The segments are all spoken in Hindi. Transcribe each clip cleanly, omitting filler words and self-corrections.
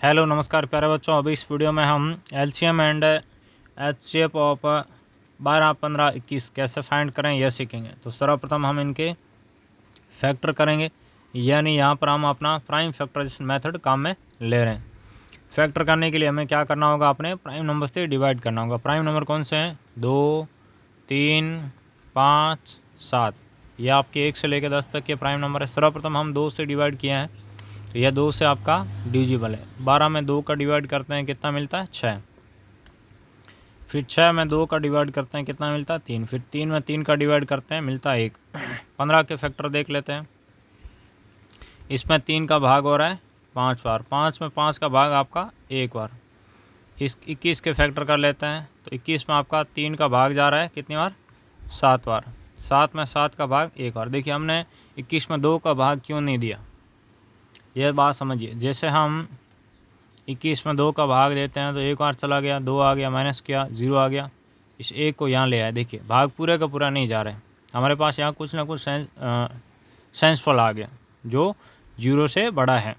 हेलो नमस्कार प्यारे बच्चों। अभी इस वीडियो में हम एलसीएम एंड एचसीएफ ऑफ 12, 15, 21 कैसे फाइंड करें यह सीखेंगे। तो सर्वप्रथम हम इनके फैक्टर करेंगे, यानी यहाँ पर हम अपना प्राइम फैक्टराइजेशन मेथड काम में ले रहे हैं। फैक्टर करने के लिए हमें क्या करना होगा, अपने प्राइम नंबर से डिवाइड करना होगा। प्राइम नंबर कौन से हैं? 2, 3, 5, 7। ये आपके 1 से लेकर 10 तक के प्राइम नंबर है। सर्वप्रथम हम 2 से डिवाइड किए हैं, तो यह 2 से आपका डिविजिबल है। 12 में 2 का डिवाइड करते हैं, कितना मिलता है? 6। फिर 6 में 2 का डिवाइड करते हैं, कितना मिलता है? 3। फिर 3 में 3 का डिवाइड करते हैं, मिलता है 1। 15 के फैक्टर देख लेते हैं। इसमें 3 का भाग हो रहा है 5 बार। 5 में 5 का भाग आपका 1 बार। इस 21 के फैक्टर कर लेते हैं, तो 21 में आपका 3 का भाग जा रहा है कितनी बार? 7 बार। 7 में 7 का भाग 1 बार। देखिए हमने 21 में 2 का भाग क्यों नहीं दिया, यह बात समझिए। जैसे हम 21 में 2 का भाग देते हैं तो 1 बार चला गया, 2 आ गया, माइनस किया, 0 आ गया। इस 1 को यहाँ ले आए। देखिए भाग पूरे का पूरा नहीं जा रहा है हमारे पास, यहाँ कुछ ना कुछ सेंसफुल आ गया जो 0 से बड़ा है।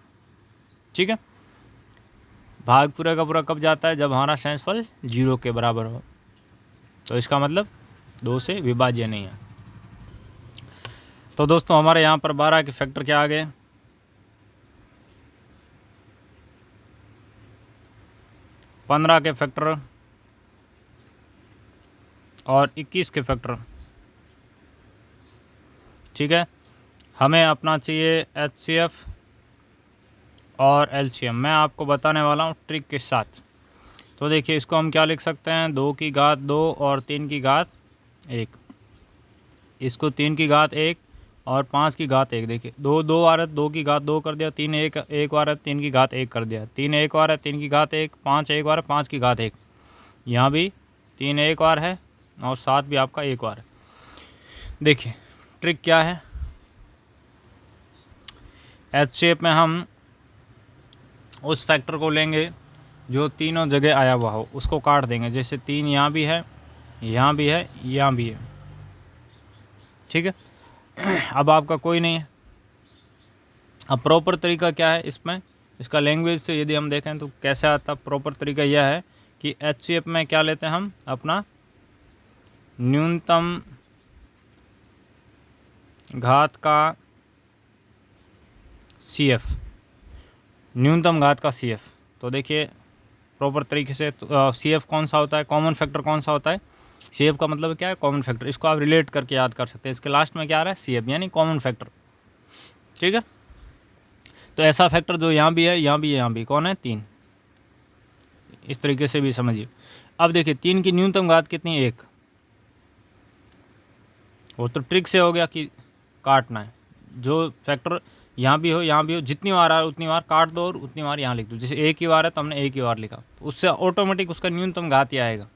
ठीक है, भाग पूरे का पूरा कब जाता है? जब हमारा सेंसफुल 0 के बराबर हो। तो इसका मतलब 2 से विभाज्य नहीं है। तो दोस्तों हमारे यहाँ पर 12 के फैक्टर क्या आ गए? 15 के फैक्टर और 21 के फैक्टर। ठीक है, हमें अपना चाहिए एचसीएफ और एलसीएम। मैं आपको बताने वाला हूँ ट्रिक के साथ। तो देखिए इसको हम क्या लिख सकते हैं? 2 की घात 2 और 3 की घात 1। इसको 3 की घात 1 और 5 की घात 1। देखिए 2 2 आ रहा है, 2 की घात 2 कर दिया। 3 1 1 आ रहा है, 3 की घात 1 कर दिया। 3 1 आ रहा है, 3 की घात 1। 5 1 आ रहा है, 5 की घात 1। यहाँ भी 3 1 बार है और 7 भी आपका 1 बार है। देखिए ट्रिक क्या है, एच शेप में हम उस फैक्टर को लेंगे जो तीनों जगह आया हुआ हो, उसको काट देंगे। जैसे 3 यहाँ भी है, यहाँ भी है, यहाँ भी है। ठीक है, अब आपका कोई नहीं है। अब प्रॉपर तरीका क्या है इसमें, इसका लैंग्वेज से यदि हम देखें तो कैसे आता? प्रॉपर तरीका यह है कि एचसीएफ में क्या लेते हैं हम? अपना न्यूनतम घात का सीएफ, न्यूनतम घात का सीएफ। तो देखिए प्रॉपर तरीके से सीएफ कौन सा होता है? कॉमन फैक्टर कौन सा होता है? सीएफ का मतलब क्या है? Common factor. इसको आप रिलेट करके याद कर सकते हैं। इसके लास्ट में क्या आ रहा है? सीएफ, यानी कॉमन फैक्टर। ठीक है, तो ऐसा फैक्टर जो यहाँ भी है, यहाँ भी है, यहाँ भी कौन है? 3। इस तरीके से भी समझिए। अब देखिए 3 की न्यूनतम घात कितनी है? 1। वो तो ट्रिक से हो गया कि काटना है। जो फैक्टर यहाँ भी हो, यहाँ भी हो, जितनी बार आ रहा है उतनी बार काट दो और उतनी बार यहाँ लिख दो। जैसे 1 ही बार है तो हमने 1 ही बार लिखा, तो उससे ऑटोमेटिक उसका न्यूनतम घात ही आएगा।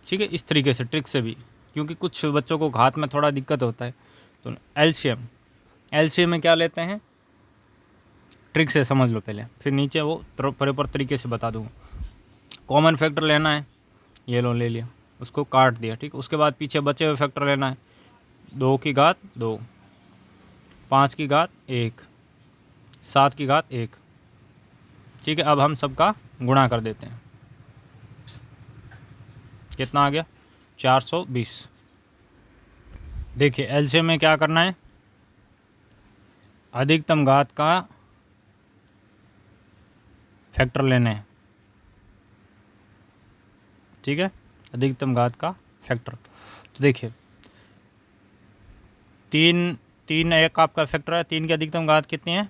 ठीक है, इस तरीके से ट्रिक से भी, क्योंकि कुछ बच्चों को घात में थोड़ा दिक्कत होता है। तो एलसीएम में क्या लेते हैं? ट्रिक से समझ लो पहले, फिर नीचे वो प्रॉपर तरीके से बता दूँगा। कॉमन फैक्टर लेना है, ये लो ले लिया, उसको काट दिया। ठीक, उसके बाद पीछे बचे हुए फैक्टर लेना है। 2 की घात 2, 5 की घात 1, 7 की घात 1। ठीक है, अब हम सबका गुणा कर देते हैं। कितना आ गया? 420। देखिए एलसीएम में क्या करना है? अधिकतम घात का फैक्टर लेने हैं। ठीक है, अधिकतम घात का फैक्टर। तो देखिए 3 1 आपका फैक्टर है। 3 की अधिकतम घात कितनी है?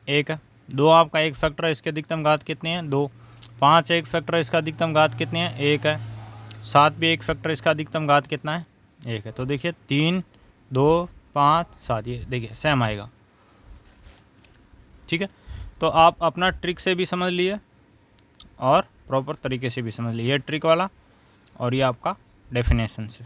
1 है। 2 आपका एक फैक्टर है, इसकी अधिकतम घात कितनी है? 2। 5 एक फैक्टर है, इसका अधिकतम घात कितनी है? 1 है। 7 भी एक फैक्टर, इसका अधिकतम घात कितना है? 1 है। तो देखिए 3 2 5 7, ये देखिए सेम आएगा। ठीक है, तो आप अपना ट्रिक से भी समझ लिए और प्रॉपर तरीके से भी समझ लिए। ये ट्रिक वाला और ये आपका डेफिनेशन से।